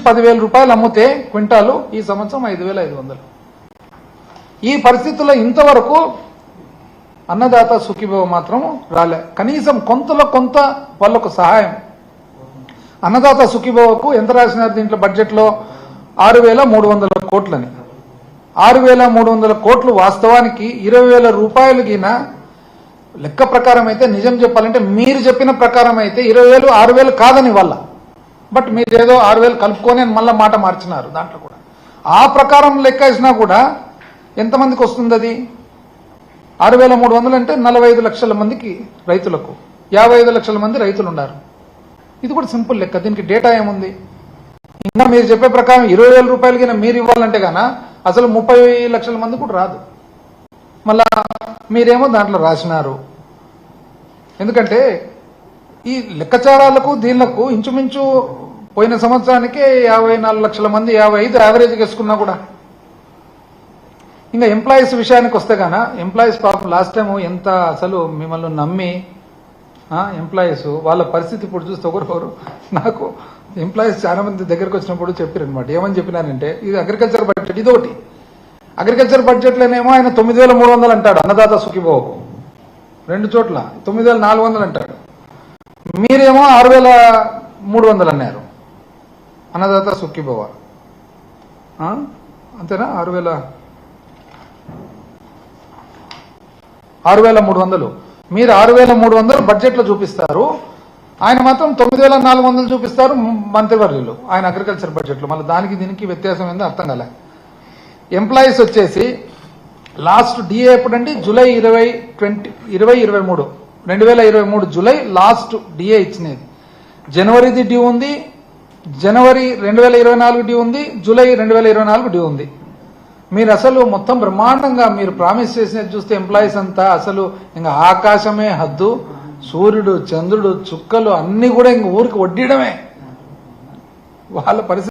10,000 రూపాయలు అమ్మితే క్వింటాలు ఈ సంవత్సరం 5,500. ఈ పరిస్థితుల్లో ఇంతవరకు అన్నదాత సుఖీభవ మాత్రం రాలే. కనీసం కొంతలో కొంత వాళ్ళకు సహాయం. అన్నదాత సుఖీభవకు ఎంత రాసినారు దీంట్లో బడ్జెట్లో? 6,300 కోట్లని. 6,300 కోట్లు వాస్తవానికి 20,000 రూపాయలు గిన లెక్క ప్రకారం అయితే, నిజం చెప్పాలంటే మీరు చెప్పిన ప్రకారం అయితే 20,000 6,000 కాదని వల్ల, బట్ మీరు ఏదో 6,000 కలుపుకొని మళ్ళీ మాట మార్చినారు. దాంట్లో కూడా ఆ ప్రకారం లెక్క వేసినా కూడా ఎంతమందికి వస్తుంది అది? 6,300 అంటే 45 లక్షల మందికి రైతులకు, 55 లక్షల మంది రైతులు ఉన్నారు. ఇది కూడా సింపుల్ లెక్క. దీనికి డేటా ఏముంది? ఇంకా మీరు చెప్పే ప్రకారం 20,000 రూపాయలు కింద మీరు ఇవ్వాలంటే గానా అసలు 30 లక్షల మంది కూడా రాదు. మళ్ళా మీరేమో దాంట్లో రాసినారు. ఎందుకంటే ఈ లెక్కచారాలకు దీళ్లకు ఇంచుమించు పోయిన సంవత్సరానికే 54 లక్షల మంది, 55 యావరేజ్ వేసుకున్నా కూడా. ఇంకా ఎంప్లాయీస్ విషయానికి వస్తే గాన ఎంప్లాయీస్ పాపం లాస్ట్ టైం ఎంత అసలు మిమ్మల్ని నమ్మి ఎంప్లాయీస్ వాళ్ళ పరిస్థితి ఇప్పుడు చూస్తే ఒకరు నాకు ఎంప్లాయీస్ చాలా మంది దగ్గరకు వచ్చినప్పుడు చెప్పారనమాట. ఏమని చెప్పినారంటే, ఇది అగ్రికల్చర్ బడ్జెట్, ఇదొకటి అగ్రికల్చర్ బడ్జెట్లోనేమో ఆయన 9,300 అంటాడు అన్నదాత సుఖీభవకు, 2 చోట్ల 9,400 అంటాడు. మీరేమో 6,300 అన్నారు అన్నదాత సుఖీభవ. అంతేనా? 6,300. మీరు 6,300 బడ్జెట్లో చూపిస్తారు, ఆయన మాత్రం 9,400 చూపిస్తారు మంత్రివర్యులు ఆయన అగ్రికల్చర్ బడ్జెట్లో. మళ్ళీ దానికి దీనికి వ్యత్యాసం ఏందో అర్థం కాలే. ఎంప్లాయీస్ వచ్చేసి లాస్ట్ డిఏ ఎప్పుడంటే జూలై 2023 జూలై లాస్ట్ డిఏ ఇచ్చినది. జనవరిది డ్యూ ఉంది, జనవరి 2024 డ్యూ ఉంది, జూలై 2024 డ్యూ ఉంది. మీరు అసలు మొత్తం బ్రహ్మాండంగా మీరు ప్రామిస్ చేసినది చూస్తే ఎంప్లాయీస్ అంతా అసలు ఇంకా ఆకాశమే హద్దు, సూర్యుడు చంద్రుడు చుక్కలు అన్ని కూడా ఇంక ఊరికి వడ్డీయడమే వాళ్ళ పరిస్థితి.